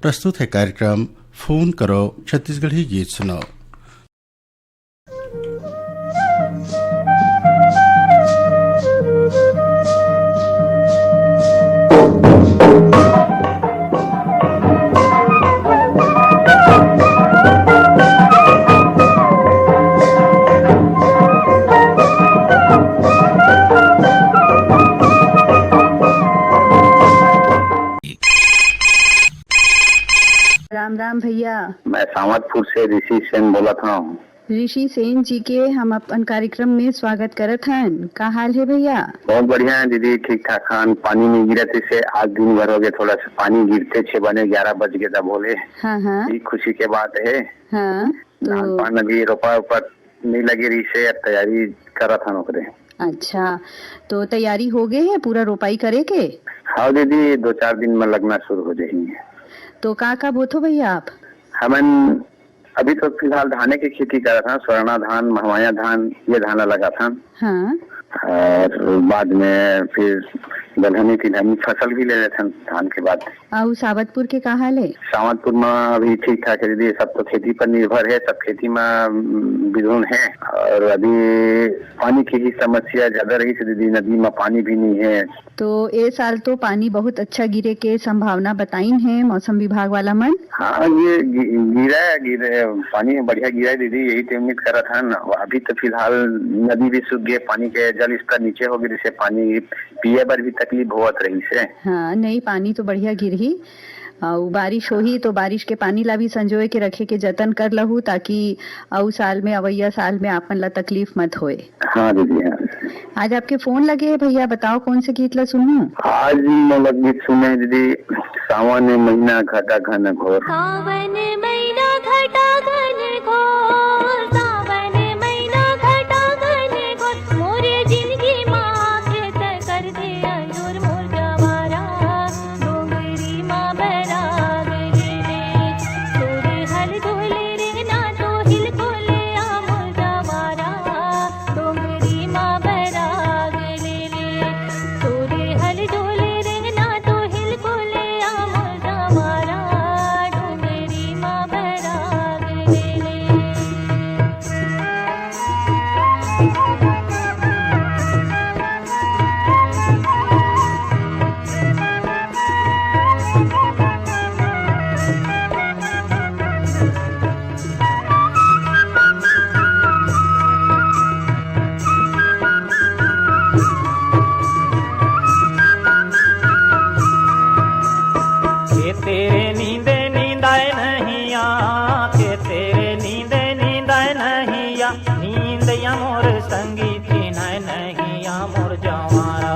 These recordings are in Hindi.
प्रस्तुत है कार्यक्रम फोन करो छत्तीसगढ़ी गीत सुनाओ। राम राम भैया। मैं सावतपुर से ऋषि सेन बोला था। ऋषि सेन जी के हम अपन कार्यक्रम में स्वागत करत हन। का हाल है भैया? बहुत बढ़िया है दीदी, ठीक ठाक खान। पानी नहीं गिरा थे आज दिन भर हो गए, थोड़ा सा पानी गिरते 6 बजे 11 बज गए था बोले। हाँ हाँ ये खुशी के बात है। हाँ धान पान अभी रोपा नहीं लगी रही से, तैयारी करा था नौकरी। अच्छा, तो तैयारी हो गई है पूरा रोपाई करे के? हाँ दीदी, 2-4 दिन में लगना शुरू हो जाएंगे। तो का बोथो भैया आप? हमन अभी तो फिलहाल धाने की खेती कर रहा था, स्वर्णा धान, महवाया धान, ये धाना लगा था। हाँ, और बाद में फिर दलहनी तिलहनी फसल भी ले रहे थे धान के बाद। और सावतपुर के का हाल है? सावतपुर में अभी ठीक ठाक है दीदी, सब तो खेती पर निर्भर है, सब खेती में विधुन है। और अभी पानी की ही समस्या ज्यादा रही है दीदी, नदी में पानी भी नहीं है। तो ए साल तो पानी बहुत अच्छा गिरे के संभावना बताइन है मौसम विभाग वाला मन। हाँ, ये गिरा पानी बढ़िया गिरा है दीदी, यही तो उम्मीद कर रहा था ना। अभी तो फिलहाल नदी भी सूख गए, पानी के जल स्तर नीचे हो गए, जिससे पानी पिए पर भी तकलीफ होत रही से। हाँ नहीं, पानी तो बढ़िया गिरही और बारिश होही तो बारिश के पानी ला भी संजोए के रखे के जतन कर लहू, ताकि साल में अवैया साल में आपन ला तकलीफ मत होए। हाँ दीदी, हाँ। आज आपके फोन लगे है भैया, बताओ कौन से गीत ला सुनूं? आज मतलब गीत सुने दीदी, सावन महीना घटा घन घोर। सावन महीना घटा घन घोर, सावन महीना घटा घन घोर, मोरे जिंदगी माँ कृत कर दे अंजोर, मोर गवारा डोंगरी माँ बैराग रे, तोरे हल धोले रे ना तो हिल खोले आ मोर गवारा डोंगरी माँ बैराग ले, तोरे हल धोले रे ना तो हिल खोले आ मोर गवारा डोंगरी माँ बैराग ले। के तेरे नींदे नींदाए नहीं आ, के तेरे नींदे नींदाए नहीं आ, नींद या मोर संगी चिन्हाए नहीं आ, मोर जवारा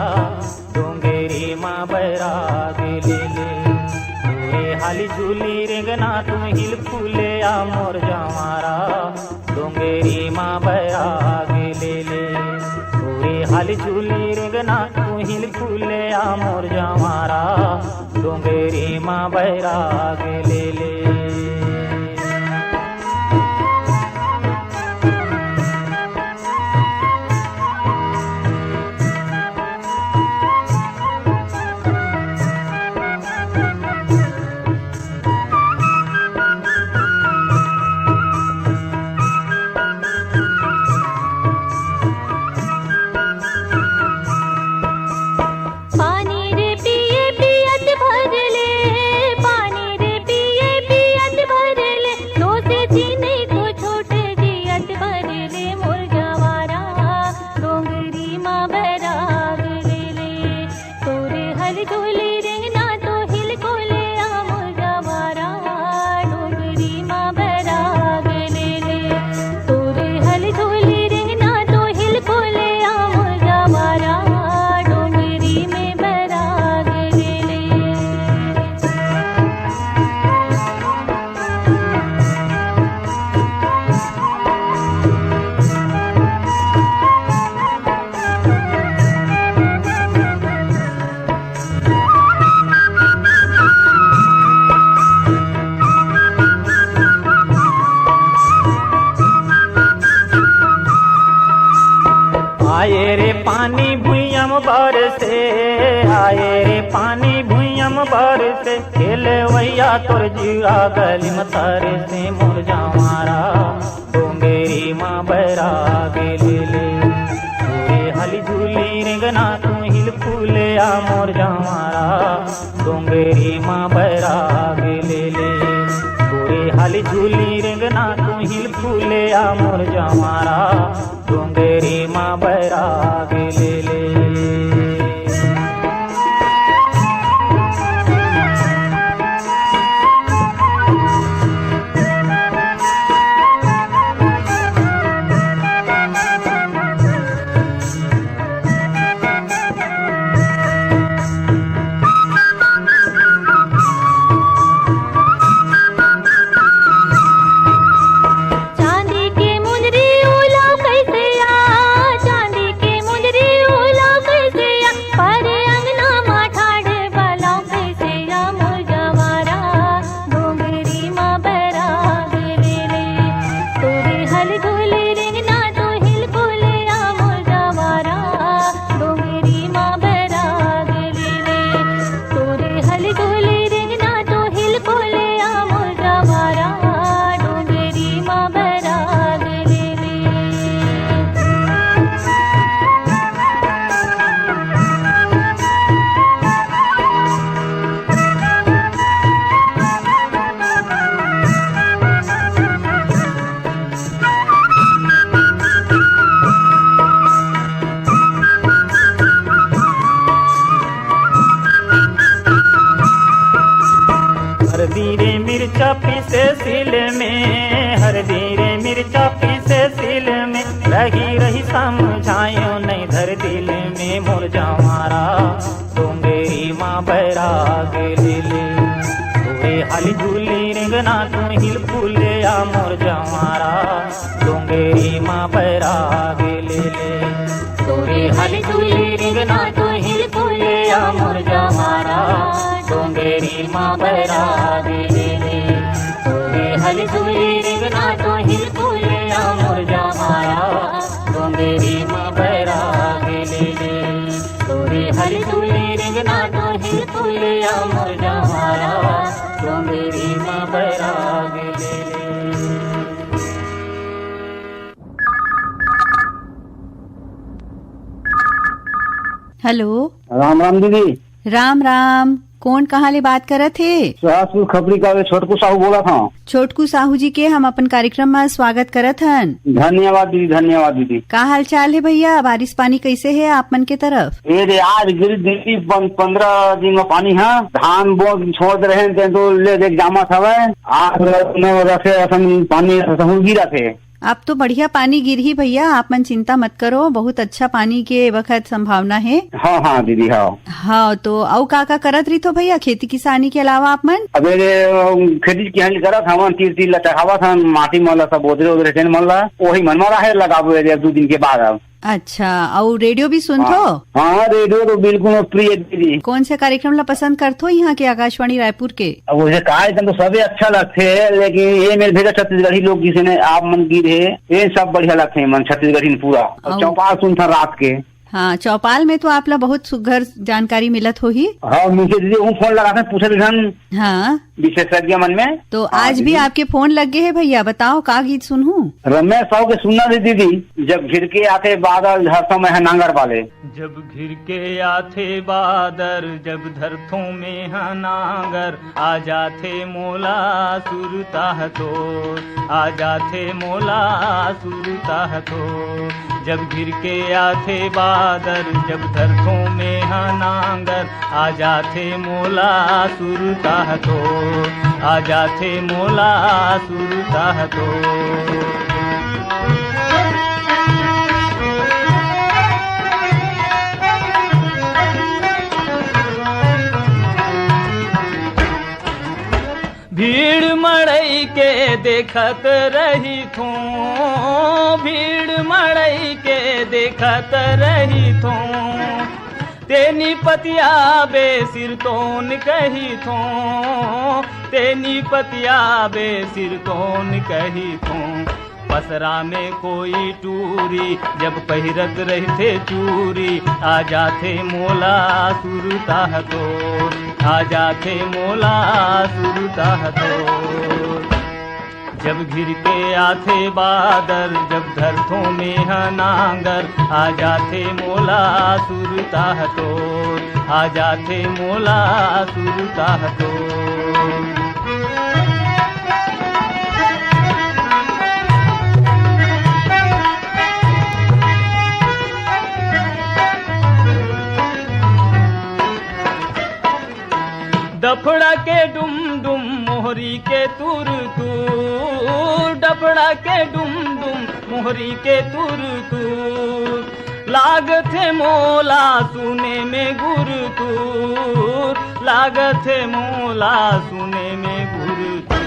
डोंगेरी माँ बैराग ले, पूरे हाली झूली रेंगना तू हिल फूले आ, मोर जवारा डोंगेरी माँ बैराग ले, पूरे हाली झूली रेंगना तू हिल फूले आ, मोर जवारा डोंगेरी माँ बैराग ले। पानी रे पिए पियत भर ले, पानी रे पिए पियत भर ले, लो से जीने को छोटे जियत भर ले, मोर गवारा डोंगरी माँ बैराग ले, तोरे हल झोले रेंगना तो हिल खोले आ, मोर गवारा डोंगरी माँ बैराग ले, तोरे हल झोले रेंगना तो हिल खोले आ, मोर गवारा डोंगरी में बैराग ले। आए रे पानी भुइयम बरसे, आए रे पानी भुइयम नियम बार से खेले वैया तोर जीवा गली मतारे से मोर जवारा डोंगेरी माँ बैराग ले ले पूरे हली झूली रेंगना तू हिल फूले आ मोर जवारा डोंगेरी माँ बैराग ले ले पूरे हली झूली रेंगना तू हिल फूले आ मोर जवारा डोंगेरी माँ बैराग ले ले। मिर्चा पीसे सिल में हरदी रे मिर्चा पीसे सिल में रही रही समझायो नहीं धर दिल में मोर जवारा डोंगेरी माँ बैराग ले ले तोरे हली झूली रेंगना तू हिल फूले आ मोर जवारा डोंगेरी माँ बैराग ले ले तोरे हली झूली रेंगना तू हिल फूले आ मोर जवारा डोंगेरी माँ बैराग ले ले तोरे हली झूली रेंगना तू हिल फूले आ मोर जवारा डोंगेरी माँ बैराग ले ले तोरे हली झूली रेंगना तू हिल फूले आ मोर जवारा डोंगेरी माँ बैराग ले ले। हेलो, राम राम दीदी। राम राम। कौन कहाँ ले बात करत थे? सहसपुर खबरी का छोटकू साहू बोला था। छोटकू साहू जी के हम अपन कार्यक्रम में स्वागत करत हन। धन्यवाद दीदी, धन्यवाद दीदी। का हाल चाल है भैया? बारिश पानी कैसे है आप मन के तरफ? ये आज गिरी दीदी 15 दिन में पानी है। धान बो छोड़ रहे हैं तो ले देख जामा था आज रखे पानी गिरा थे। अब तो बढ़िया पानी गिर ही भैया, आप मन चिंता मत करो, बहुत अच्छा पानी के वक्त संभावना है। हाँ हाँ दीदी हाँ। हाँ तो औ का करत रही तो भैया खेती किसानी के अलावा आप मन? अब खेती की करत हवन तीर लटकावा था माटी मला सब बोदरे उधरे मला वही मन मारा है लगाबो 2 दिन के बाद। अब अच्छा, और रेडियो भी सुनतो? हाँ रेडियो तो बिल्कुल प्रिय दीदी। कौन से कार्यक्रम ला पसंद करतो यहाँ के आकाशवाणी रायपुर के? अब मुझे कार्यक्रम तो सभी अच्छा लगते है, लेकिन ये मेरे भेजा छत्तीसगढ़ी लोग जिसे आप मन गीत है ये सब बढ़िया लगते हैं मन छत्तीसगढ़ी पूरा। चौपाल सुनता रात के। हाँ चौपाल में तो आप ला बहुत सुघर जानकारी मिलत हो ही। हाँ मुझे दीदी वो फोन लगाते पूछे हाँ विशेषज्ञ मन में। तो आज भी आपके फोन लगे है भैया, बताओ का गीत सुनूं? रमेश साहू के सुनना थी दीदी। जब घिर के आते बादल धरतों में है नांगर वाले। जब घिर के आते बादल जब धरतों में है नांगर आ जाते मोला सुरता है तो आ जाते मोला सुरता है तो। जब घिर के आते बादल जब धरतों में है नांगर आ जाते मोला सुरता है तो आ जाते मोला सुरता है तो। भीड़ मड़ई के देखत रही थू, भीड़ मड़ई के देखत रही थू, तेनी पतिया बे सिर तोन कही थो, तेनी पतिया बे सिर तोन कही थो। पसरा में कोई टूरी जब पहिरत रहते चूरी आ जाते मोला सुरता है तो आ जाते मोला सुरता तो। जब घिर के आते बादल, जब धरतों में नांगर, आ जाते मोला सुरता तो, आ जाते मोला सुरता तो। डफड़ा के डुम डुम मोहरी के तुर तुर, डफड़ा के डुम डुम मोहरी के तुर तुर, लागथे मोला सुने में गुर तुर, लागथे मोला सुने में गुर तुर।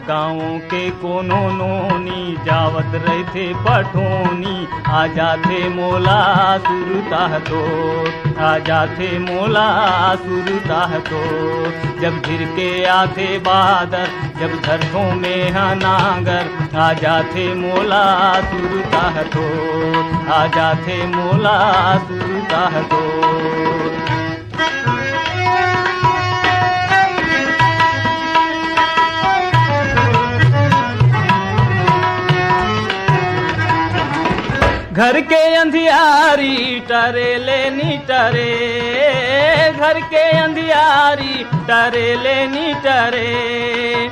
गाँवों के कोनो नोनी जावत रहते पठोनी, आ जाते मोला सुरता तो, आ जाते मोला सुरता तो। जब घिर के आते बादल, जब धरतों में नांगर, आ जाते मोला सुरता तो, आ जाते मोला सुरता तो। घर के अंधियारी टरे लेनी टरे, घर के अंधियारी टरे लेनी टरे,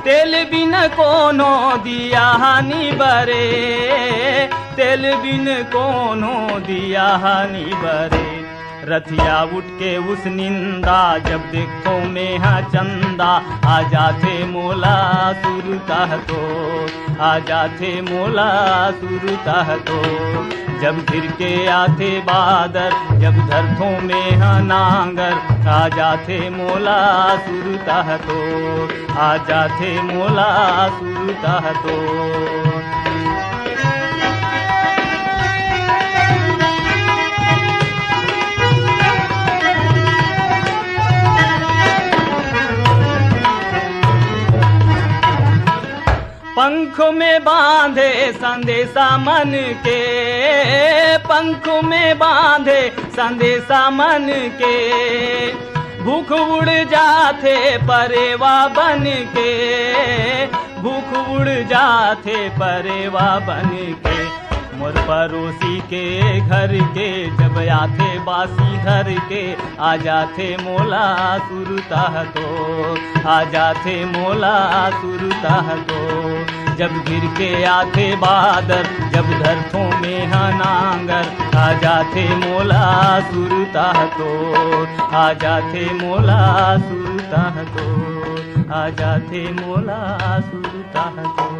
तेल बिन कोनो दिया हानि बरे, तेल बिन कोनो दिया हानि बरे। रथिया उठ के उस निंदा, जब देखो में चंदा, आ जाते मोला सुरता तो, आ जाते मोला सुरता तो। जब घिर के आते बादल, जब धरतों में नांगर, आ जाते मोला सुरता तो, आ जाते मोला सुरता तो। पंख में बांधे संदेशा मन के, पंख में बांधे संदेशा मन के, भूख उड़ जाते परेवा बन के, भूख उड़ जाते परेवा बन के। मोर पड़ोसी के घर के, जब आते बासी घर के, आ जाते मोला सुरता तो, आ जाते मोला सुरता तो। जब घिर के आते बादल, जब धरतों में नांगर, आ जाते मोला सुरता तो, आ जाते मोला सुरता तो, आ जाते मोला सुरता तो।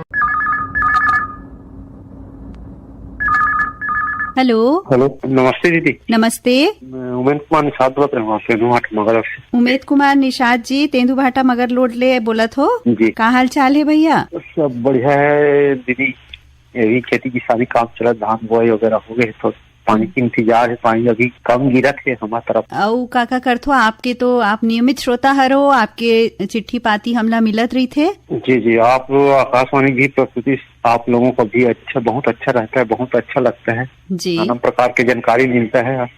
हेलो हेलो, नमस्ते दीदी। नमस्ते। मैं उमेद कुमार निषाद बोलत रहा तेंदुभाटा मगर से। उमेद कुमार निषाद जी तेंदुभाटा मगर लोड ले बोलत हो जी। का हाल चाल है भैया? सब बढ़िया है दीदी, यही खेती की सारी काम चला, धान बुआई वगैरह हो गए, तो पानी की इंतजार है। पानी अभी कम गिरत है हमारे तरफ। औ काका करथो आपके तो आप नियमित श्रोता हरो, आपके चिट्ठी पाती हमला मिलत रही थे। जी जी, आप आकाशवाणी की प्रस्तुति आप लोगों को भी अच्छा, बहुत अच्छा रहता है, बहुत अच्छा लगता है जी। नाना प्रकार की जानकारी मिलता है।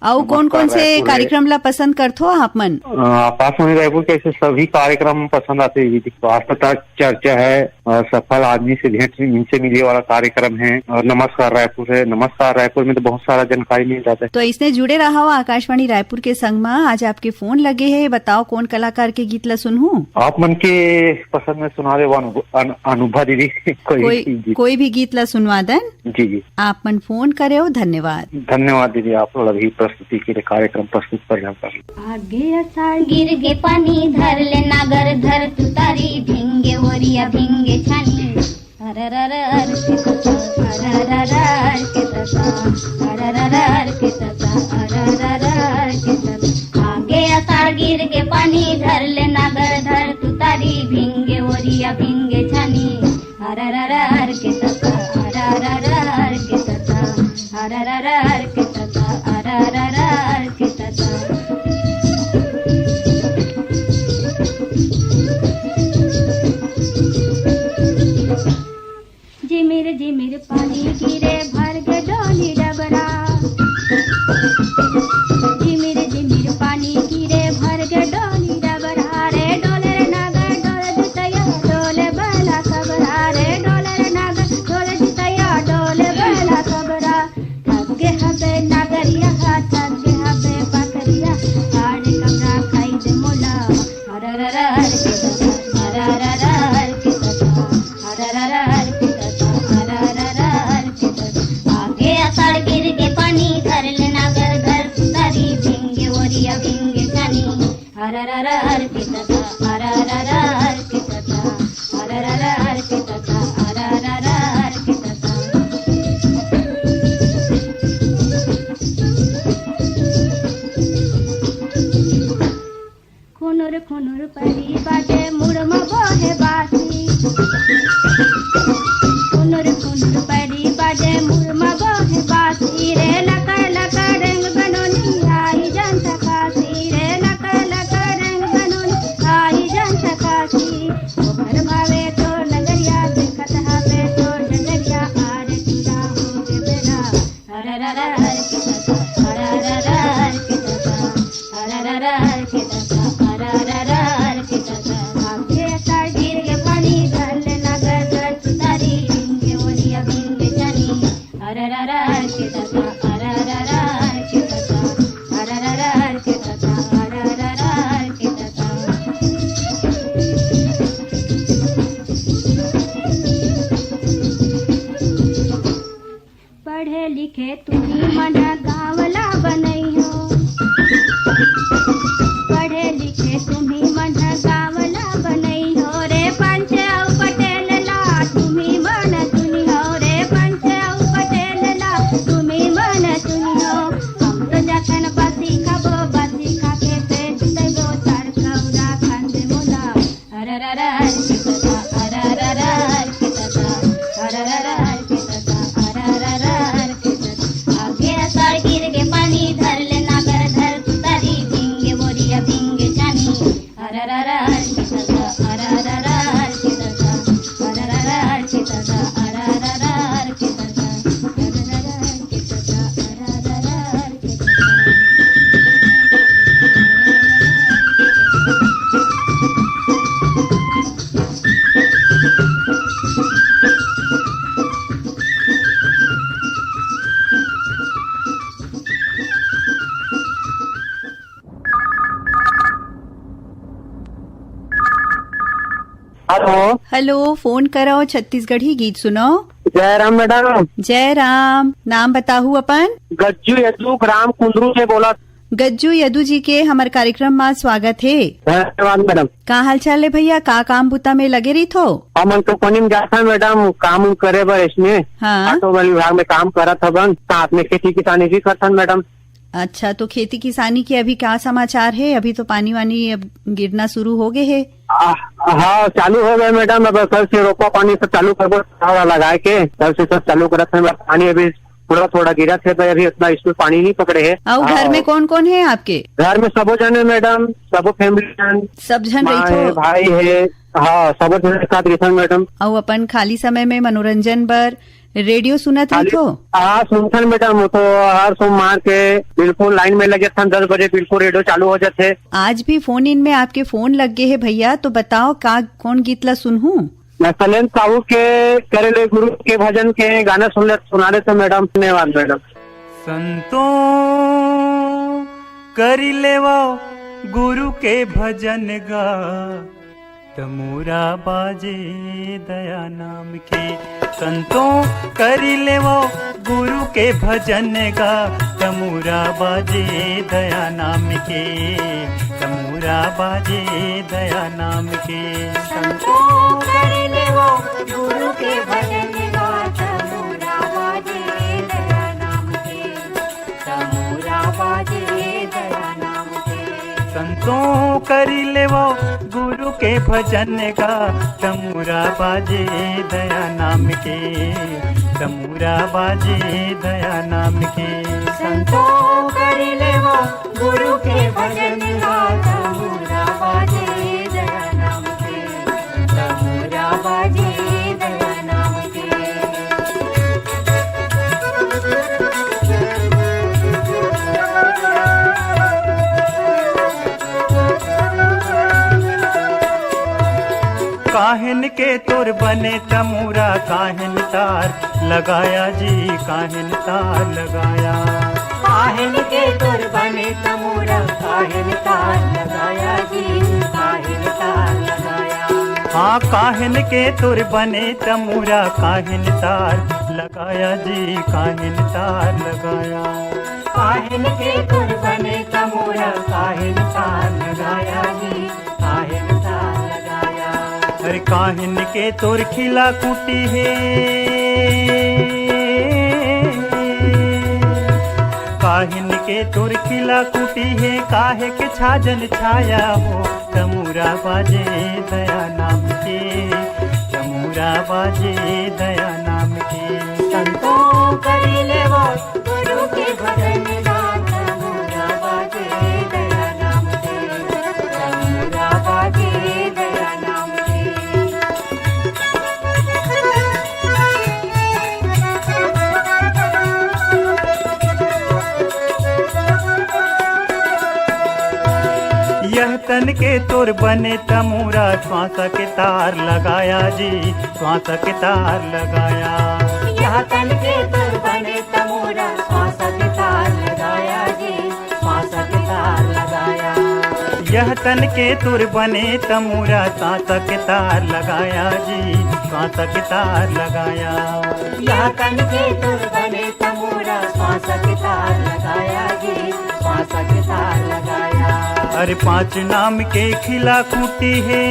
और कौन कौन से कार्यक्रम ला पसंद करथो आप मन? आकाशवाणी रायपुर के ऐसे सभी कार्यक्रम पसंद आते हैं। स्वास्थ्य चर्चा है, सफल आदमी से भेंट इनसे मिले वाला कार्यक्रम है, और नमस्कार रायपुर है। नमस्कार रायपुर में तो बहुत सारा जानकारी मिल जाता है। तो इसने जुड़े रहा हो आकाशवाणी रायपुर के संग में। आज आपके फोन लगे है, बताओ कौन कलाकार के गीत ला सुनहूं? आप मन के पसंद में सुना दे अनुभा दीदी कोई भी गीत ला सुनवा दें। जी जी, आप मन फोन करे हो, धन्यवाद। धन्यवाद दीदी, आप लोग अभी प्रस्तुति के लिए कार्यक्रम प्रस्तुत कर आगे अषाढ़ गिर गे पानी, धर ले नागर धर तू तारी, भिंगे ओरिया भिंगे छानी, अरररर के तता, अरररर के तता, अरररर के तता, अरररर के तता। आगे अषाढ़ गिर गे पानी, धर ले नागर धर तू तारी, भिंगे ओरिया भिंगे छानी, अरररर के तता, अरररर के तता, अरररर के तता, अरररर के तता। जिमिर पानी गिरे भर के डोली डबरा, जिमिर पानी गिरे भर के डोली अररर अर्पितता अररर अर्पितता अररर अर्पितता अररर अर्पितता खुनुर खुनुर परी बाजे मुड़म बोहे बासी खुनुर खुनुर परी बाजे मुड़म बोहे बासी रे लकर लकर रंग बनोनी आई जन सकासी रे लकर लकर रंग बनोनी आई जन सकासी घर भावे तो नगरिया देखत हावे तो नगरिया आरतिया हो गे बेरा अररर अर्पितता अररर अर्पितता अररर अर्पितता अररर अर्पितता आगे सार गिर गे पानी धरले नगर तुतारी बिंगे ओरिया बिंगे जानी अररर अर्पितता अररर अर्पितता अररर अर्पितता अररर अर्पितता पढ़े लिखे तुम्ही मना गावला बनई हो पढ़े लिखे तुम्ही मन गावला बनई हो रे पंच औ पटेल ला तुम्ही मन सुनी हो रे पंच औ पटेल ला तुम्ही मन सुनी हो हम तो जखन बासी खाबो बासी खाके पेट देबो तार कौरा खांदे मोला अररर अर्पितता अररर अर्पितता अररर अर्पितता अररर अर्पितता आगे सार गिर गे पानी धर ले नागर धर तुतारी बिंगे बोरिया बिंगे जानी अररर अर्पितता अररर अर्पितता अररर अर्पितता अररर अर्पितता अररर अर्पितता अररर अर्पितता हेलो हेलो, फोन कराओ छत्तीसगढ़ी गीत सुनाओ। जय राम मैडम। जय राम। नाम बताहू अपन? गज्जू यदू ग्राम कुंदरू से बोला। गज्जू यदू जी के हमार कार्यक्रम में स्वागत है। धन्यवाद मैडम। का हाल चाल है भैया? का काम बुता में लगे रही थो? हम तो कोनी में जाता मैडम काम करे बर इसमें। हाँ। ऑटो विभाग में काम करत हवन, साथ में खेती किसानी भी करथन मैडम। अच्छा, तो खेती किसानी के अभी क्या समाचार है? अभी तो पानी वानी अब गिरना शुरू हो गए है। हाँ चालू हो गए मैडम। अब कल से रोपा पानी सब चालू कर लगा के कल से सब चालू करत है। पानी अभी थोड़ा थोड़ा गिरा थे, अभी इतना इसमें पानी नहीं पकड़े है। और घर में कौन कौन है आपके? घर में सबो जन है मैडम, सबो फैमिली सब जन रही है, भाई है। हाँ सबो जन के साथ रही मैडम। और अपन खाली समय में मनोरंजन बर रेडियो सुनत रही हो? हाँ सुनथन मैडम। तो हर सोमवार के बिल्कुल लाइन में लगे थन 10 बजे बिल्कुल रेडियो चालू हो जाते। आज भी फोन इन में आपके फोन लग गए है भैया, तो बताओ का कौन गीत ला सुनूं? मैं सलेन साहू के करेले गुरु के भजन के गाना सुना रहे थे मैडम। धन्यवाद मैडम। संतों करी लेवा गुरु के भजन गा, तमूरा बाजे दया नाम के। संतों करी लेवा गुरु के भजन गा, तमूरा बाजे दया नाम के। तमूरा बाजे दया नाम के। संतों करी लेवा गुरु के भजन गा, तमूरा बाजे दया नाम के। तमूरा बाजे दया नाम के। संतों करी लेवा गुरु के भजन गा, तमूरा बाजे दया नाम के। तमूरा बाजे दया नाम के। संतों करी लेवा गुरु के भजन गा, तमूरा बाजे दया नाम के। तमूरा बाजे दया नाम के। काहिन के तुर बने तमूरा काहिन तार लगाया जी, काहिन तार लगाया। काहिन के तुर बने तमूरा काहिन तार लगाया जी, काहिन तार लगाया। हाँ काहिन के तुर बने तमूरा काहिन तार लगाया जी, काहिन तार लगाया। काहिन के तुर बने तमूरा काहिन तार लगाया अरे काहिन के तोर खिला कुटी है, काहिन के तोर खिला कुटी है, काहे के छाजन छाया हो, तमुरा बाजे दया नाम के, तमुरा बाजे दया नाम के। संतों करी ले वो गुरु के भजन गात, तमुरा बाजे दया नाम के, तमुरा बाजे दया नाम के। यह तन के तोर बने तमुरा, श्वास के तार लगाया जी, श्वास के तार लगाया। यह तन के तोर बने तमुरा, श्वास के तार लगाया जी, श्वास के तार लगाया। यह तन के तोर बने तमुरा, श्वास के तार लगाया जी, श्वास के तार लगाया। यह तन के तोर बने तमुरा, श्वास के तार लगाया जी, श्वास के तार लगाया। अरे पांच नाम के खिला खूटी है,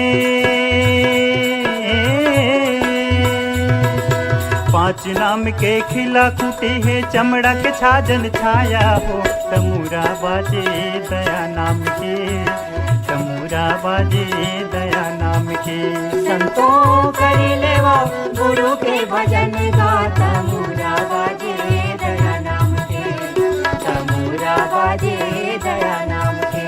पांच नाम के खिला खूटी है, चमड़ा के छाजन छाया हो, तमुरा बाजे दया नाम के, तमुरा बाजे दया नाम के। संतों करी ले वो गुरु के भजन गात, तमुरा बाजे दया नाम के, तमुरा बाजे दया नाम के।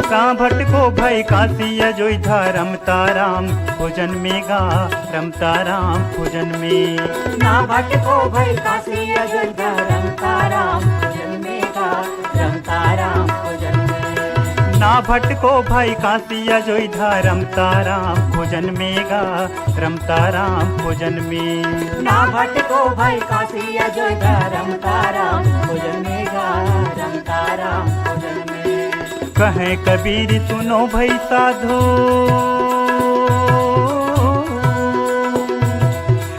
कांभट को भय काशी अयोध्या, रमता राम भोजन में गा, रमता राम भोजन में। ना भट को भय काशी अयोध्या, रमता राम भोजन में गा, रमता राम भोजन में। ना भट को भाई काशी अयोध्या, रमता राम भोजन में गा, रमता राम भोजन में। ना भट को भय काशी अयोध्या, रमता राम भोजन में गा, रमता राम भोजन में। कहे कबीर सुनो भई साधो,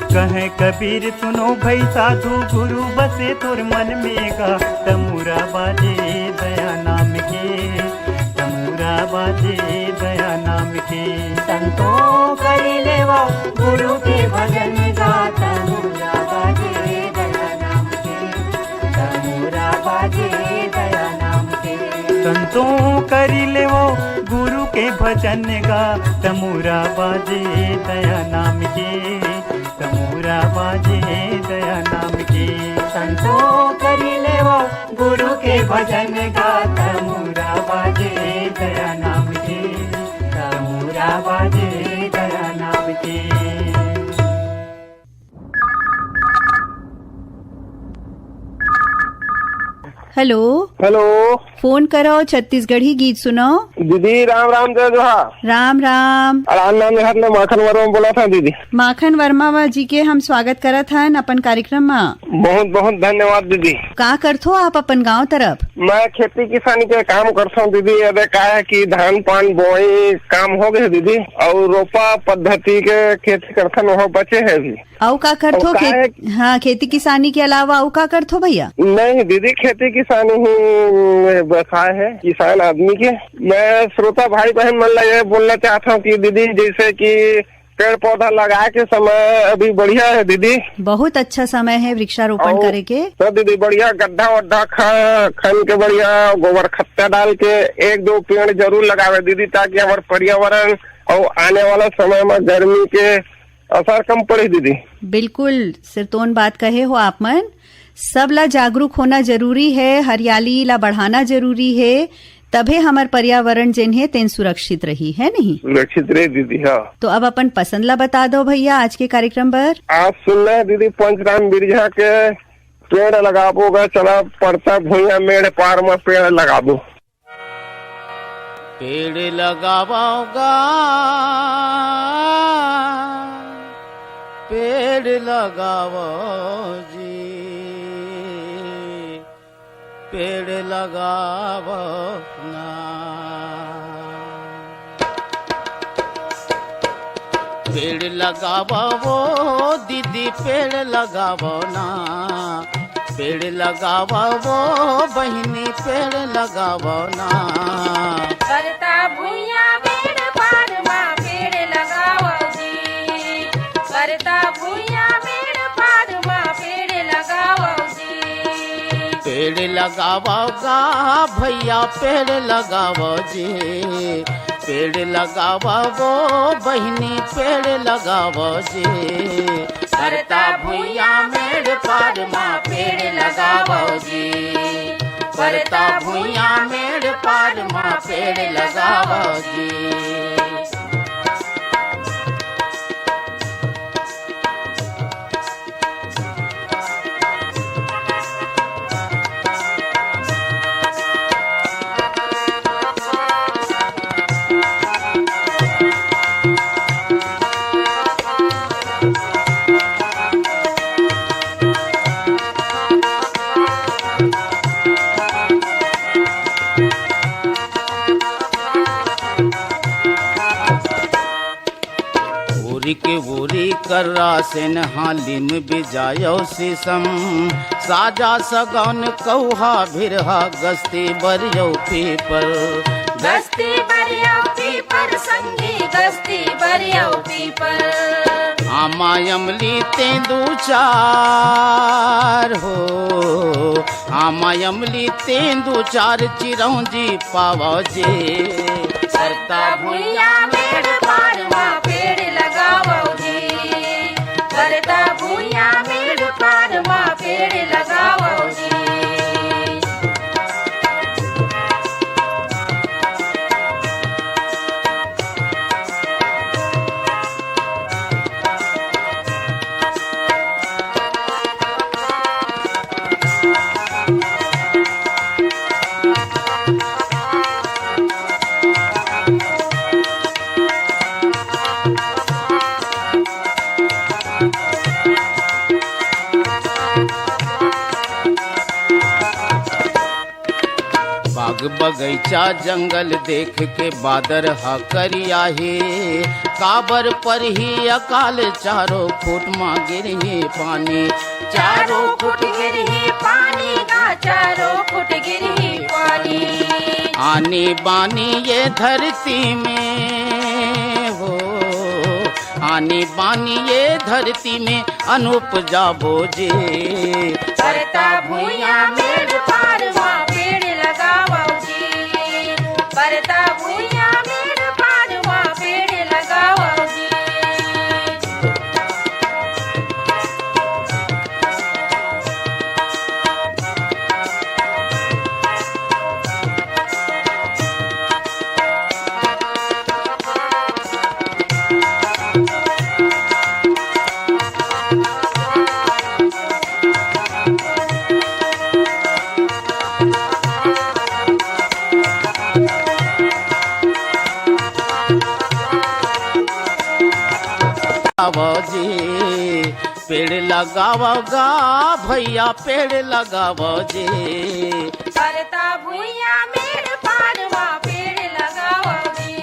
कहे कबीर सुनो भई साधु, गुरु बसे तोर मन में गा, तमुरा बाजे दया नाम के, तमुरा बाजे दया नाम के। संतों करी ले वो गुरु के भजन गा, तमुरा बाजे दया नाम के, तमुरा बाजे दया नाम के। संतों करी ले वो गुरु के भजन गा, तमुरा बाजे दया नाम के, तमुरा बाजे दया नाम के। संतों करी ले वो गुरु के भजन गा, तमुरा बाजे दया नाम के, तमुरा बाजे दया नाम के। हेलो हेलो फोन करो, छत्तीसगढ़ी गीत सुनो। दीदी राम राम जय जोहार। राम राम। नाम ने माखन वर्मा बोला था दीदी। माखन वर्मा जी के हम स्वागत करत हन अपन कार्यक्रम में। बहुत बहुत धन्यवाद दीदी। का करथो आप अपन गांव तरफ? मैं खेती किसानी के काम करता हूँ दीदी। अरे का है कि धान पान बोई काम हो गए दीदी, और रोपा पद्धति के खेती करथन वहाँ बचे है भी। औ का करथो? हाँ, खेती किसानी के अलावा औ का करथो भैया? नहीं दीदी, खेती किसानी ही व्यवसाय है किसान आदमी के। मैं श्रोता भाई बहन मन ये बोलना चाहता हूँ कि दीदी जैसे कि पेड़ पौधा लगाए के समय अभी बढ़िया है दीदी। बहुत अच्छा समय है वृक्षारोपण करे के। तो दीदी बढ़िया गड्ढा वड्ढा खन के बढ़िया गोबर खत्ता डाल के एक दो पेड़ जरूर लगावे दीदी, ताकि हमारे पर्यावरण और आने वाला समय में गर्मी के असर कम पड़े दीदी। बिल्कुल सिरतोन बात कहे हो आप मन। सब ला जागरूक होना जरूरी है, हरियाली ला बढ़ाना जरूरी है, तबे हमार पर्यावरण जिन है तेन सुरक्षित रही है नहीं? सुरक्षित रही दीदी। हाँ, तो अब अपन पसंद ला बता दो भैया आज के कार्यक्रम पर। आज सुनना है दीदी, पंचराम बिरजा के पेड़ लगाबोगा, चला पड़ता भूया मेड़ पार में पेड़ लगाबो। पेड़ लगाओगा, पेड़ लगाओ जी, पेड़ लगाओ ना। पेड़ लगावो वो दीदी पेड़ लगावो ना, पेड़ लगावो वो बहिनी पेड़ लगावो ना। करता भुइया मेड़ पार माँ पेड़ लगावो जी, करता भुइया मेड़ पार माँ पेड़ लगावो जी। पेड़ लगावोगा भैया पेड़ लगावो जी, पेड़ लगावो वो बहिनी पेड़ लगावो जी। करता भुइया मेड़ पार माँ पेड़ लगावो जी, करता भुइया मेड़ पार माँ पेड़ लगावो जी। के बोरी कर्रा से नहालिम बिजायो शीशम, साजा सगौन कौहा भिरहा गस्ती बरियो पीपर, गस्ती बरियो पीपर संगी गस्ती बरियो पीपर। आमा अमली तेंदू चार हो, आमा अमली तेंदू चार चिरौंजी पावो जे। करता भुइया मेड़ पार माँ पेड़ लगावो जी, करता भुइया मेड़ पार माँ पेड़ लगावो जी। बाग बगैचा जंगल देख के बादर हा करिया हे, काबर पर ही अकाल चारों फुट माँ गिरही पानी, चारों फुट गिरही पानी का चारों फुट गिरही पानी। आनी बानी ये धरती में हो, आनी बानी ये धरती में अनुपजा बोझे। करता भुइया मेड़ पार माँ पेड़ लगावो जी, करता भुइया मेड़ पार माँ पेड़ लगावो जी। जी पेड़ लगावोगा भैया पेड़ लगावो जी। करता भुइया मेड़ पार माँ पेड़ लगावो जी,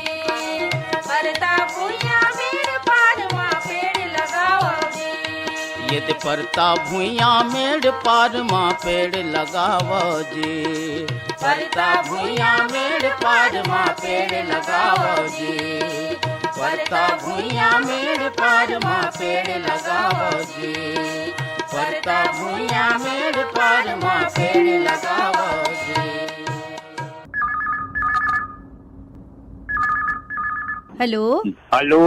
करता भुइया मेड़ पार माँ पेड़ लगावो जी। यदि परता भुइया मेड़ पार माँ पेड़ लगावो जी, परता भुइया मेड़ पार माँ पेड़ लगावो जी, परता भुइया मेड़ पार माँ पेड़ लगावो जी, परता भुइया मेड़ पार माँ पेड़ लगावो जी। हेलो हेलो,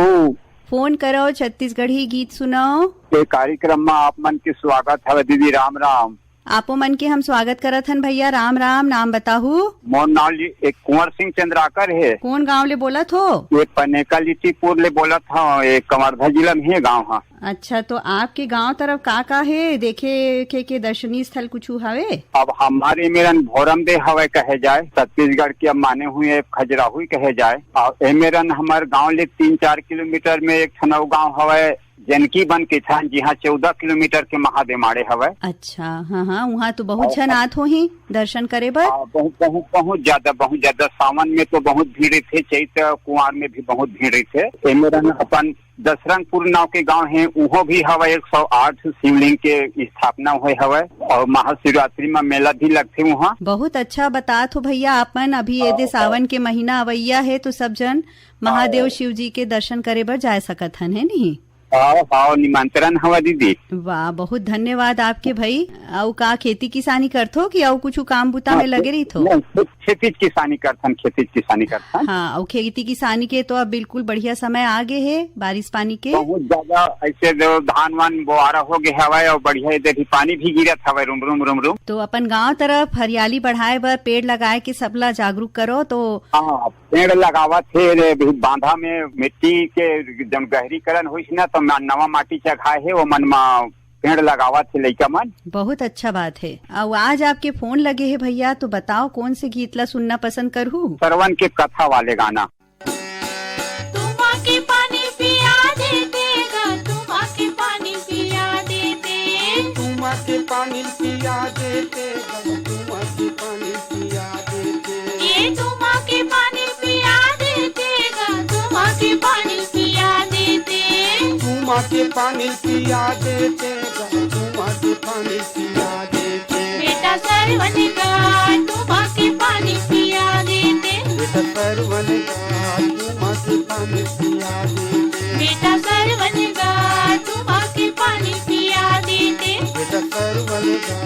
फोन करो छत्तीसगढ़ी गीत सुनाओ। ये कार्यक्रम में आप मन के स्वागत है दीदी। राम राम। आपो मन के हम स्वागत करत हन भैया। राम राम। नाम बताहू। मोर नाम एक कुंवर सिंह चंद्राकर है। कौन गांव ले बोलत हो? ये पनेका लिटीपुर ले बोलत हूँ। ये कवर्धा जिला में है गाँव है। अच्छा, तो आपके गांव तरफ का है देखे के दर्शनीय स्थल कुछ हवे? अब हमारे मेरन भोरम दे हवे कहे जाए, छत्तीसगढ़ के अब माने हुए खजुराहो कहे जाए। और मेरन हमारे गाँव ले 3-4 किलोमीटर में एक ठनव गाँव हवे जनकी बन के था, जहाँ 14 किलोमीटर के महादेमाड़े हवे। अच्छा, हाँ हाँ, वहाँ तो बहुत जन आत हो ही दर्शन करे बर। बहुत ज्यादा सावन में तो बहुत भीड़ थे, चैत कुआर में भी बहुत भीड़ थे। मेरन अपन दशरंगपुर नाव के गांव है, उहो भी हवा 108 शिवलिंग के स्थापना हुए हवा और महाशिवरात्रि में मेला भी लगते वहाँ। बहुत अच्छा बात हो भैया अपन। अभी ये सावन के महीना अवैया है तो सब जन महादेव शिव जी के दर्शन करे बर जा सकत हन, है नहीं? आओ निमंत्रण हवा दीदी। वाह, बहुत धन्यवाद आपके भाई। और का खेती किसानी करथो कि और कुछ काम बुता में लगे रही थो? खेती किसानी करथन। हाँ, और खेती किसानी के तो अब बिल्कुल बढ़िया समय आ गए है, बारिश पानी के बहुत ज्यादा ऐसे धान वान बोआरा हो गए हवा और बढ़िया इधर पानी भी गिरत हवा रुम रुम रुम रुम। तो अपन गांव तरफ हरियाली बढ़ाए बर पेड़ लगाए के सबला जागरूक करो। तो हाँ, पेड़ लगावा थे, बांधा में मिट्टी के जब गहरीकरण हुई ना तो नवा माटी चढ़ाए है, वो मन में पेड़ लगावा थे लइका मन। बहुत अच्छा बात है। और आज आपके फोन लगे है भैया, तो बताओ कौन से गीत ला सुनना पसंद करूँ? सरवन के कथा वाले गाना। के पानी पिया देगा, के पानी पिया देते, के पानी पिया देगा, के पानी पिया देते, ये के पानी पिया देगा, के पानी पिया देते, के पानी पिया देगा, के पानी पिया देते, बेटा सरवन का के पानी पिया देते, बेटा सरवन का के पानी पिया देते, बेटा सरवन का के पानी पिया देते, बेटा सरवन का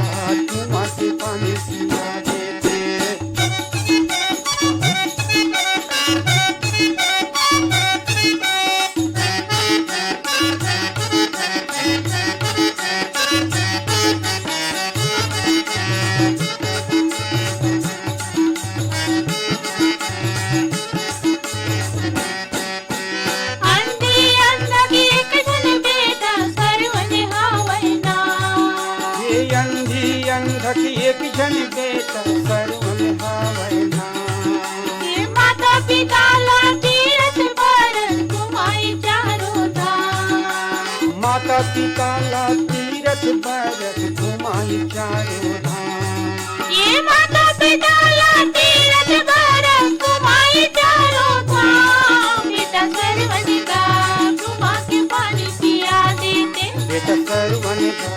के पानी पिया देते। एक जन बेटा सरवन हावना, ये माता पिता ला तीरथ पर तुम्हारी चारों धाम, माता पिता ला तीरथ पर तुम्हारी चारों धाम, ये माता पिता ला तीरथ पर तुम्हारी चारों धाम, बेटा सरवन का तुमा के पानी पिया देते, बेटा सरवन का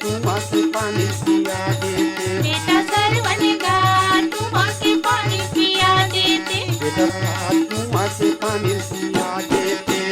तुमा के पानी पिया देते, बेटा सरवन का तुमा के पानी पिया देते, बेटा तुमा के पानी पिया देते।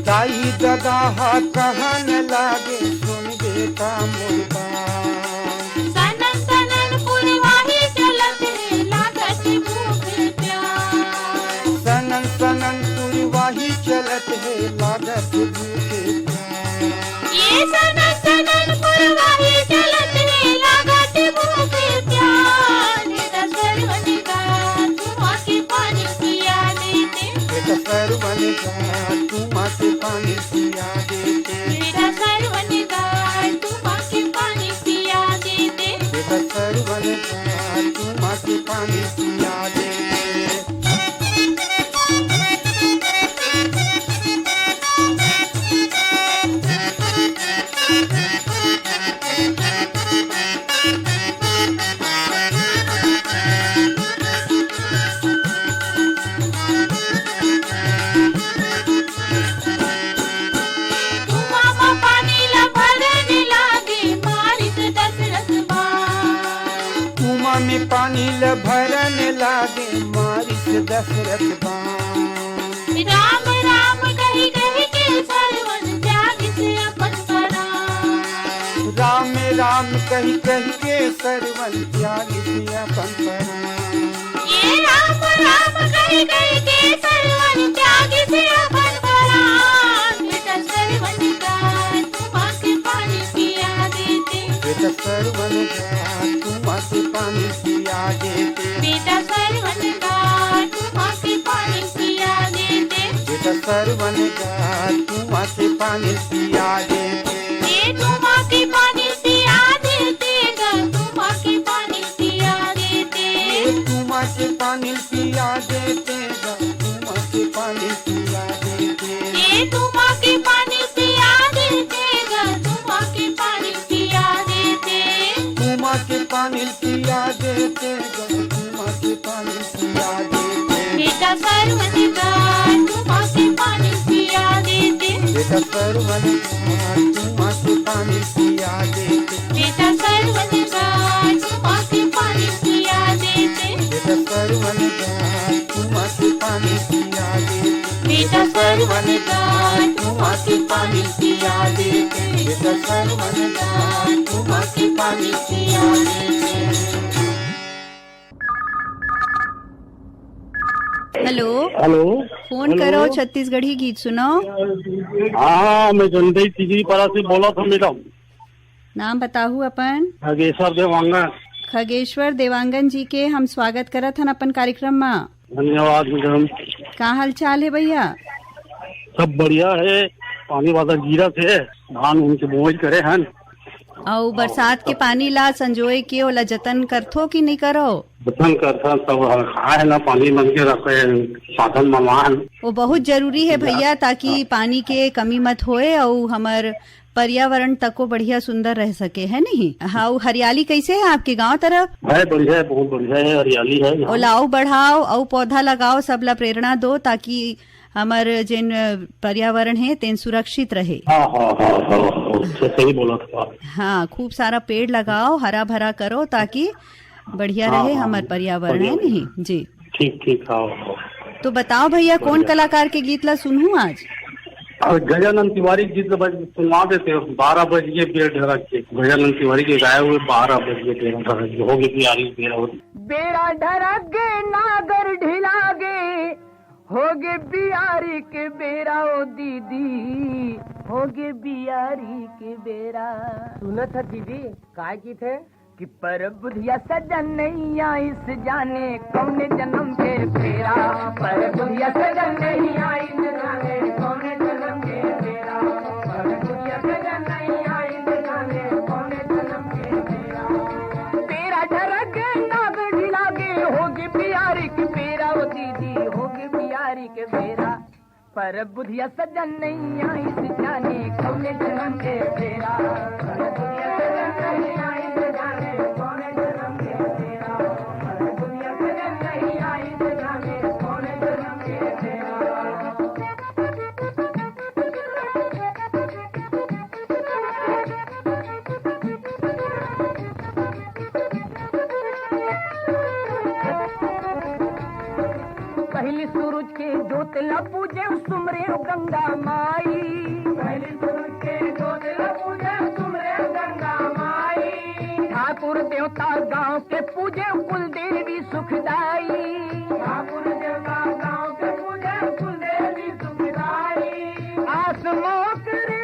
दाई दादा कहन लागे सुन बेटा मुर्गा, सनन सनन पुरवाही चलत है लागत भूख प्यास, सनन सनन पुरवाही चलत है लागत भूख प्यास, ये सनन सनन पुरवाही चलत है लागत भूख प्यास, बेटा सरवन का तुमा के पानी पिया देते, बेटा सरवन का तुमा के पानी पिया देते, बेटा सरवन का तुमा के पानी पिया देते, बेटा सरवन का तुमा के पानी पिया देते। में पानी ल भरन लागे मारिस दशरथ बाण, राम राम कही कही के सरवन त्याग से अपन प्राण, राम राम कही कही के सरवन त्याग से अपन प्राण, ये राम राम कही कही के सरवन त्याग से अपन प्राण, बेटा सरवन का तुमा के पानी पिया देते, बेटा सरवन का तुमा के पानी पिया देते, बेटा सरवन का तुमा के पानी पिया देते, बेटा सरवन का तुमा के पानी पिया देते, ये तुमा के पानी तुम आके पानी पिया देते ग तुम आके पानी पिया देते तुम आके पानी पिया देते ग तुम आके पानी पिया देते बेटा सर्वनगार तुम आके पानी पिया देते बेटा सर्वनगार तुम आके पानी पिया देते बेटा सर्वनगार तुम आके पानी पिया देते बेटा सर्वनगार तुम आके पानी पिया देते बेटा सर्वनगार तुम आके पानी पिया देते बेटा सर्वनगार तुम आके पानी पिया देते। हेलो हेलो फोन करो छत्तीसगढ़ी गीत सुनाओ। हाँ मैं जनदई तीसरी पारा से बोला था मैडम। नाम बताहू अपन? खगेश्वर देवांगन। खगेश्वर देवांगन जी के हम स्वागत करत हन अपन कार्यक्रम में। धन्यवाद मैडम। का हाल चाल है भैया? सब बढ़िया है। पानी वाला गिरा थे धान उनके बोझ करे हन और बरसात के पानी ला संजोए के ओला जतन करथो कि नहीं करो? जतन करता सब खाए ना पानी मन के रखे साधन ममान वो बहुत जरूरी है भैया ताकि पानी के कमी मत होए और हमार पर्यावरण तको बढ़िया सुंदर रह सके, है नहीं? हाँ, हरियाली कैसे है आपके गांव तरफ? है बढ़िया है, बहुत बढ़िया है, हरियाली है। और लाओ बढ़ाओ और पौधा लगाओ, सबला प्रेरणा दो ताकि हमार जिन पर्यावरण है तेन सुरक्षित रहे। हाँ, सही बोला था। हाँ, खूब सारा पेड़ लगाओ, हरा भरा करो ताकि बढ़िया रहे हमार पर्यावरण, है नहीं जी? ठीक ठीक। हाँ, तो बताओ भैया कौन कलाकार के गीत ला सुनूं आज? गजानन तिवारी गीत सुनवा देते हो। 12 बजे पेड़ ढरक के गजानन तिवारी के गाए हुए 12 बजे पेड़ ढरक होगी प्यारी बेड़ा ढरक गे नागर ढिला गे होगे बियारी के बेरा ओ दीदी होगे बियारी के बेरा। सुना था दीदी काय की थे कि पर बुधिया सजन नहीं आई इस जाने कौने जन्म के फेरा। पर बुधिया सजन नहीं आई इस जाने कौने जन्म के फेरा। पर बुधिया सजन नहीं आई इस जाने कौने जन्म के फेरा। तेरा ढरक नाग ढिलागे होगी बियारी के बेरा ओ दीदी होगी बियारी के बेरा। पर बुधिया सजन नहीं आई इस जाने कौने जन्म के फेरा। पर बुधिया सजन नहीं आई पहली सूरज के जोत ला पूजे सुमरे गंगा माई। पहली सूरज के जोत ला पूजे सुमरे गंगा माई। ठाकुर देवता गांव के पूजे कुल देवी सुखदाई। ठाकुर देवता गांव के पूजे कुल देवी सुखदाई। आसमां करे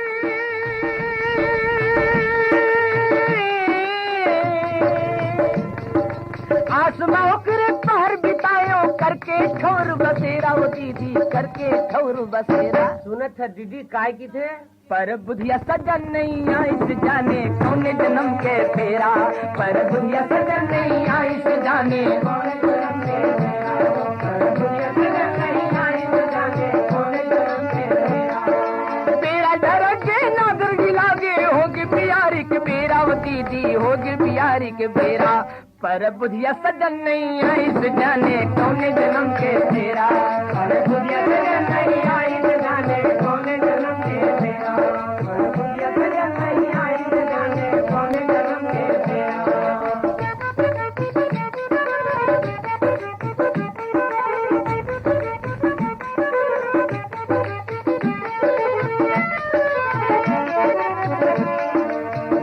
आसमां करे पहर बितायो करके ठोर बसेरा ओ दीदी करके ठोर बसेरा। सुनत है दीदी काय की थे पर बुधिया सजन नहीं आई से जाने कौने जन्म के फेरा। पर बुधिया सजन नहीं आई से जाने कौने जन्म के फेरा। पर बुधिया सजन नहीं आई से जाने कौने जन्म के फेरा। बेड़ा डरके नागर गिलागे होगी बियारी के बेरा ओ दीदी होगी बियारी के बेरा। पर बुधिया सजन नहीं आई से जाने कौने जन्म के फेरा। पर बुधिया सजन नहीं आई से जाने कौने जन्म के फेरा। पर बुधिया सजन नहीं आई से जाने कौने जन्म के फेरा।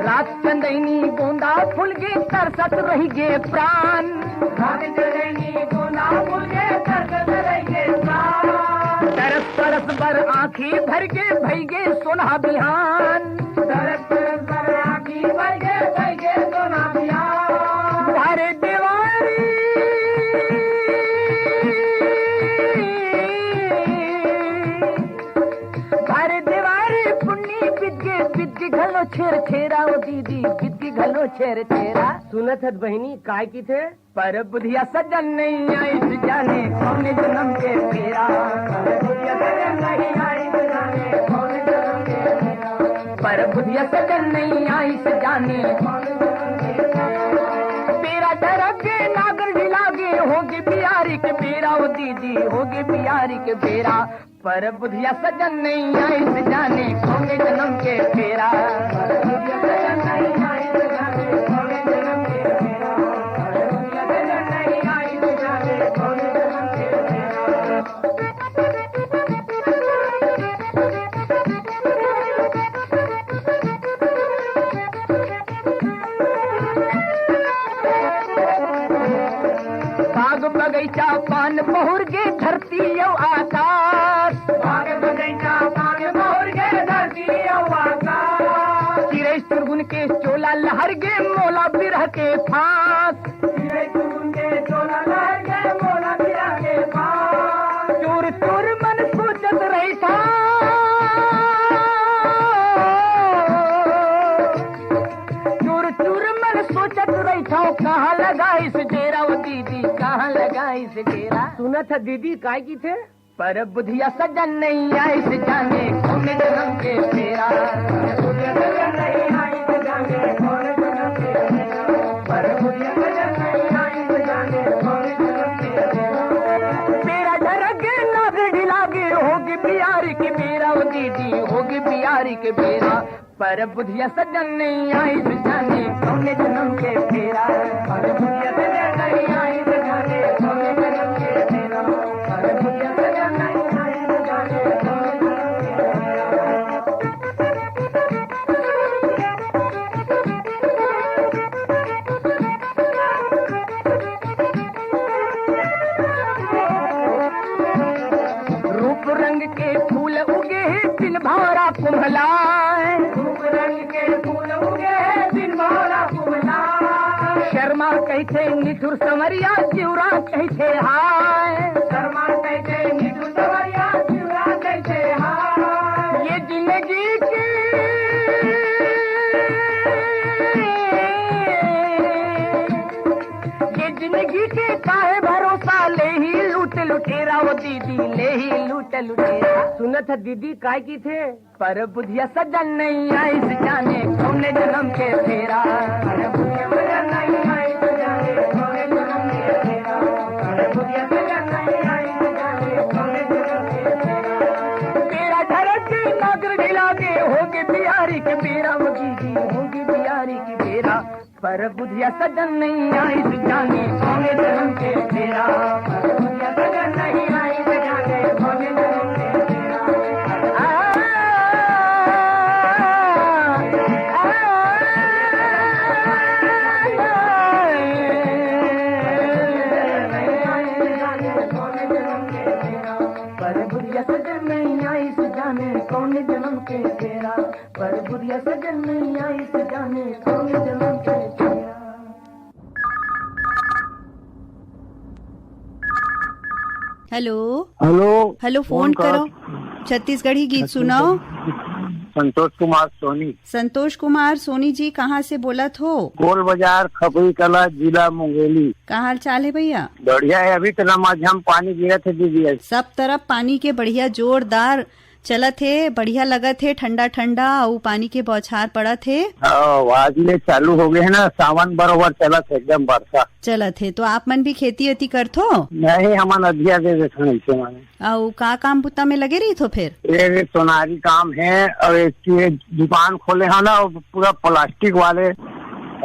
रात चंदैनी गोंदा फूल गे तरसत रही गे प्राण। रात चंदैनी गोंदा फूल गे तरसत रही गे प्राण। तरस तरस बर आँखी भर गे भई गे सोना बिहान। तरस तरस बर आँखी भर गे भई गे सोना बिहान। धारे दीवारी धारे दीवारी पुन्नी बिद्दी घलो छेर छेरा ओ दीदी बिद्दी घलो छेर छेरा। सुनत है बहनी काय की थे पर बुधिया सजन नहीं आई जाने कौने जन्म के फेरा। पर बुधिया सजन नहीं आई जाने बुधिया सजन नहीं आई से जाने तेरा डरक नागर ढिलागे होगी बिहारी के बेरा ओ दीदी होगी बिहारी के बेरा पर बुधिया सजन नहीं आई से जाने होंगे जन्म के फेरा बुधिया सजन नहीं आई से जाने होंगे जन्म के फेरा बुधिया सजन नहीं आई से जाने होंगे जन्म के बाग बगीचा पान बहुर गे धरती यौ आकाश बाग बगीचा पान बहुर गे धरती यौ आकाश चिड़ै सुरगुन के चोला लहर गे मोला बिरह के फांस चिड़ै सुरगुन के चोला लहर गे मोला बिरह के फांस चूर चूर मन सोचत रही था चूर चूर मन सोचत रही था कहाँ लगा इस डेरा वो दीदी कहाँ लगा इस डेरा सुना था दीदी काय की थे पर बुधिया सजन नहीं आई से जाने कौन जन्म के फेरा बुधिया सजन नहीं आई से जाने कौन जन्म के फेरा पर बुधिया सजन नहीं आई से जाने कौन जन्म के फेरा तेरा डरगे नागे ढिलागे होगी बिहारी के बेरा वो दीदी होगी बिहारी के बेरा पर बुधिया सजन नहीं आई से जाने कौन जन्म के फेरा पर बुधिया सजन नहीं आई से जाने कौन जन्म के फेरा पर बुधिया सजन नहीं आई से जाने कौन रूप रंग के फूल उगे दिन भौरा कुम्हलाए रूप रंग के फूल उगे दिन भौरा कुम्हलाए शर्मा कहते निठुर समरिया चिवरा कहते हाय शर्मा कहते निठुर समरिया चिवरा कहते हाय ये जिंदगी की ये जिंदगी के काहे भरोसा ले ही लूट लुटेरा वो दीदी ले ही लूट लुटेरा सुनत दीदी काय की थे पर बुधिया सजन नहीं आई से जाने कौन जन्म के फेरा पर बुधिया सजन नहीं आई से जाने कौन जन्म के फेरा पर बुधिया सजन नहीं आई से जाने कौन जन्म के फेरा तेरा धरत नागर ढिलागे होगी बिहारी के बेरा वो दीदी होगी बिहारी के बेरा पर बुधिया सजन नहीं आई से जाने कौन जन्म के फेरा पर बुधिया सजन नहीं आई से जाने कौन जन्म के फेरा पर बुधिया सजन नहीं आई से जाने कौन जन्म के फेरा पर बुधिया सजन नहीं आई से जाने कौन जन्म के फेरा हेलो हेलो हेलो फोन करो छत्तीसगढ़ी गीत सुनाओ संतोष कुमार सोनी संतोष कुमार सोनी जी कहाँ से बोलत हो गोल बाजार खपरी कला जिला मुंगेली का हाल चाल है भैया बढ़िया है अभी तो नमाझम पानी गिरा थे दीदी सब तरफ पानी के बढ़िया जोरदार चलत थे बढ़िया लगत थे ठंडा ठंडा और पानी के बौछार पड़त थे आज ले चालू हो गए है ना सावन बरोबर चलत एकदम वर्षा चलत है तो आप मन भी खेती वेती करथो नहीं हमान अधिया दे देते ऐसे माने और का काम पुत्ता में लगे रही तो फिर ये सोनारी काम है और एक दुकान खोले है ना पूरा प्लास्टिक वाले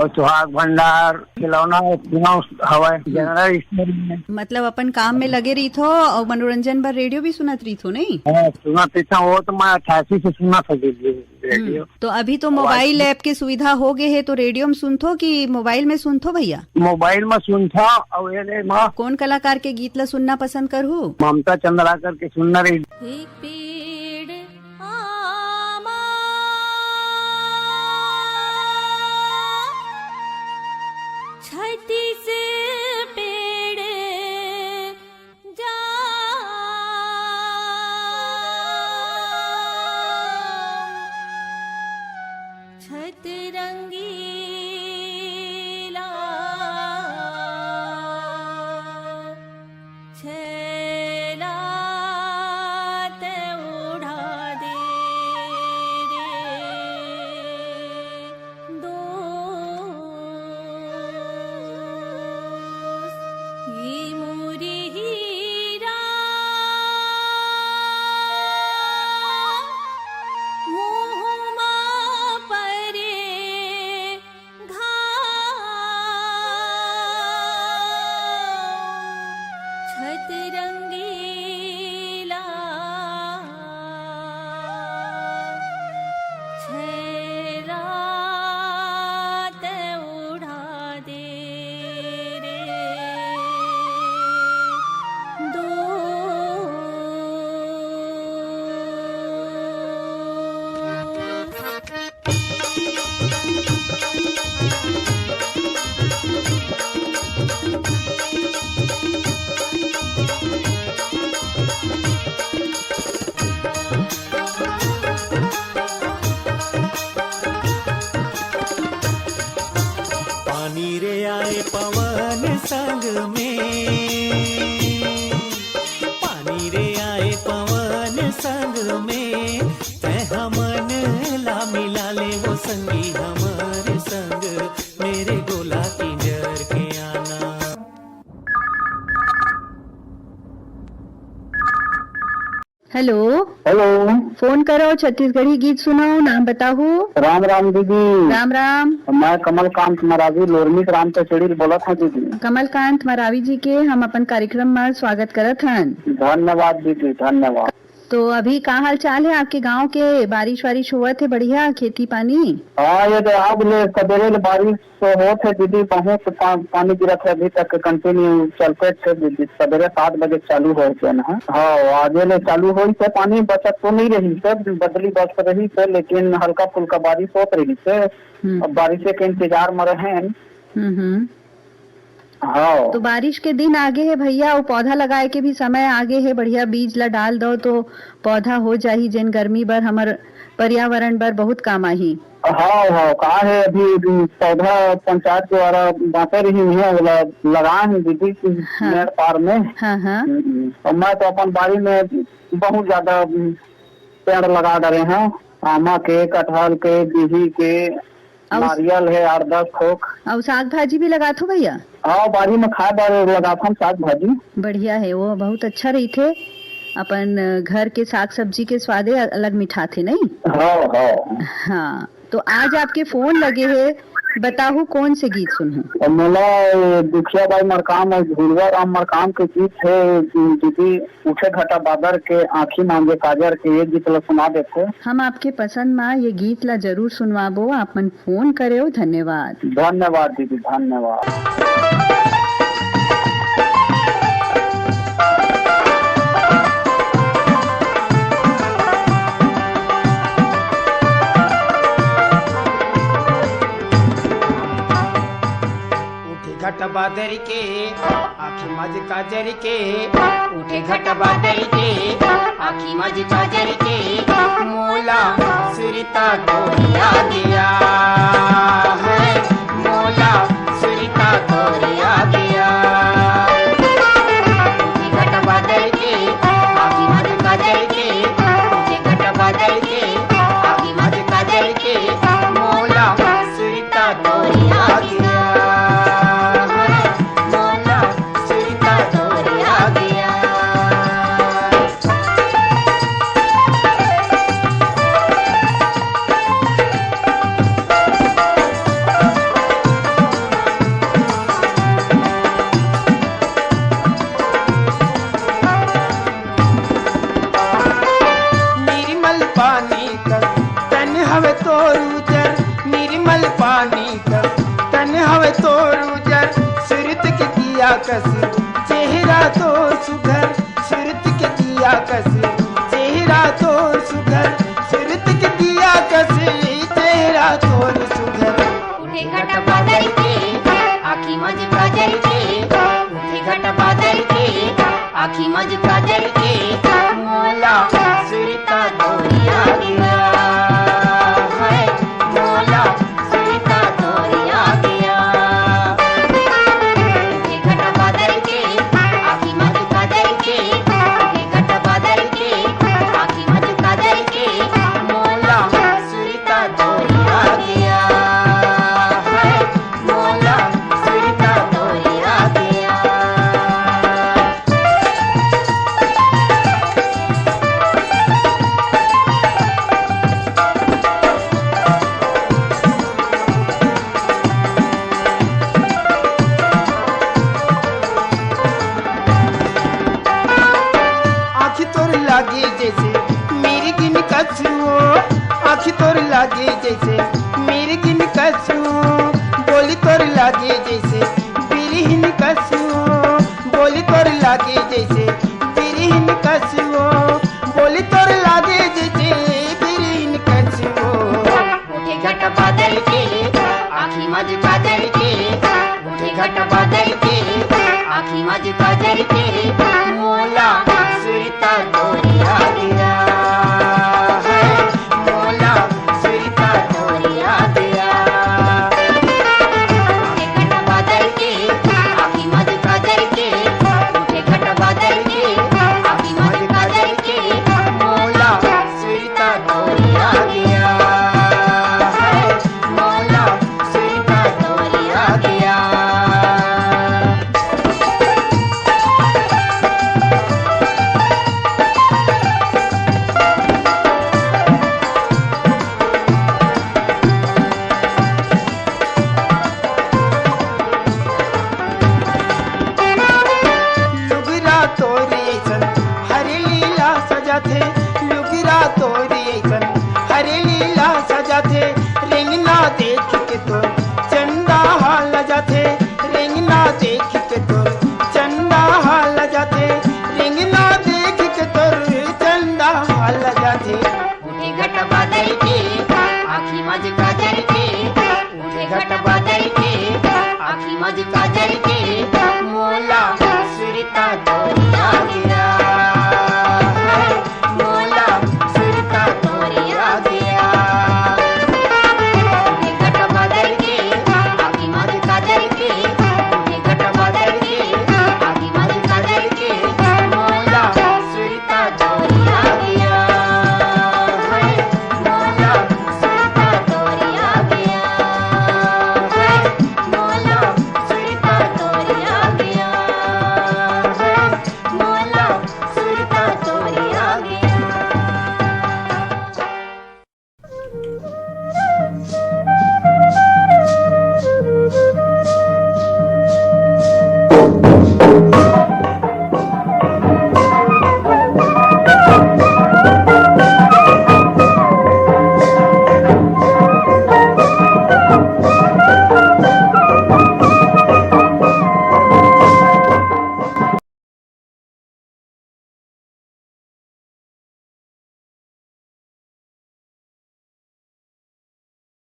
और सुहाग भंडार खिलौना हवा जनरल स्टोर में मतलब अपन काम में लगे रही थो और मनोरंजन पर रेडियो भी सुनत रही थो नहीं सुनत था वो तो मैं 88 से सुना था रेडियो तो अभी तो मोबाइल ऐप की सुविधा हो गए है तो रेडियो में सुनथो कि मोबाइल में सुनथो भैया मोबाइल में सुनता और ये कौन कलाकार के गीत ला सुनना पसंद करू ममता चंद्राकर के सुनना रही छत्तीस पेड़ जा छत रंगीला छेला ते उड़ा दे रे छत रंगीला रात उड़ा दे रे दो पानी रे आए पवन संग में, पानी रे आए पवन संग में, तै हमन ला मिला ले वो संगी हमारे संग, मेरे गोला किंजर के आना। हेलो हेलो, फोन करो, छत्तीसगढ़ी गीत सुनाओ, नाम बताओ। राम राम दीदी। राम राम। मैं कमलकांत मरावी लोरमी ग्राम से चढ़ी बोला था दीदी। कमलकांत मरावी जी के हम अपन कार्यक्रम में स्वागत करत हन। धन्यवाद दीदी, धन्यवाद। तो अभी का हाल चाल है आपके गांव के? बारिश वारिश हुआ थे बढ़िया, खेती पानी? हाँ, ये तो अब ले सवेरे ले बारिश तो होते दीदी, बहुत पानी गिरा था, अभी तक कंटिन्यू चलते थे दीदी। सवेरे 7 बजे चालू हो थे ना। हाँ, आगे ले चालू हो थे, पानी बचत तो नहीं रही थे, बदली बस रही थे, लेकिन हल्का फुल्का बारिश होत रही थे। अब बारिश के इंतजार में रहे। हाँ। तो बारिश के दिन आगे है भैया, वो पौधा लगाए के भी समय आगे है, बढ़िया बीज ला डाल दो तो पौधा हो जाही, जिन गर्मी बर हमर पर्यावरण बर बहुत काम आही। हाँ हाँ, कहा है अभी पौधा पंचायत द्वारा बांटे रही है, लगाए हैं दीदी मेरे पार में। हाँ हाँ। और मैं तो अपन बाड़ी में बहुत ज्यादा पेड़ लगा डरे हैं, आमा के, कटहल के, बिही के, नारियल है 8-10 ठोक। और साग भाजी भी लगाते हो भैया? हाँ, बाड़ी में खाए बार लगाता हूँ साग भाजी। बढ़िया है, वो बहुत अच्छा रही थे, अपन घर के साग सब्जी के स्वादे अलग मीठा थे नहीं? हाँ हाँ हाँ। तो आज आपके फोन लगे है, बताओ कौन से गीत सुनूं? मेरा दुखिया बाई मरकाम और झुलवा राम मरकाम के गीत है दीदी। उठे घटा बादर के, आँखी मांगे काजर के, ये गीत ला सुना देते। हम आपके पसंद में ये गीत ला जरूर सुनवाबो, आपन फोन करे हो। धन्यवाद। धन्यवाद दीदी, धन्यवाद। घट बादर के, आखी मज काजर के, उठे घट बादर के, आखी मज काजर के, मोला सुरता तोरिया गया है, मोला सुरता तोरिया गया। उठे घट बादर के, आखी मज काजर के, उठे घट बादर के, आखी मज काजर के, मोला सुरता तोरिया गया। कसी चेहरा तो सुघर, सुरत के दिया कसी चेहरा तो सुघर, सुरत के दिया कसी चेहरा तो सुघर। उठे घट बादल के, आखी मज काजल के, उठे घट बादल के, आखी मज काजल के, मोला सुरता तोरिया गया है, मोला सुरता तोरिया गया। लागे जैसे बिरहिन कसुओ, बोली तोर लागे जैसे बिरहिन कसुओ, बोली तोर लागे जैसे बिरहिन कसुओ। उठे घट बादल के आँखी मज काजल के, उठे घट बादल के आँखी मज काजल के, मोला सुरता तोरिया दिया है, मोला सुरता तोरिया दिया। उठे घट बादल के आँखी मज काजल के, उठे घट बादल के आँखी मज काजल के, मोला सुरता तोरिया दिया है, मोला सुरता तोरिया दिया। लुगरा तोरी ऐसन हरे लीला सजा थे, लुगरा तोरी ऐसन हरे लीला सजा थे, रेंगना देख के तोर चंदा हाल जाते, रेंगना देख के तोर चंदा हाल जाते, रेंगना देख के तोर चंदा हाल जाते। उठे घट बादल के आँखी मज काजल के, उठे घट बादल के आँखी मज काजल के,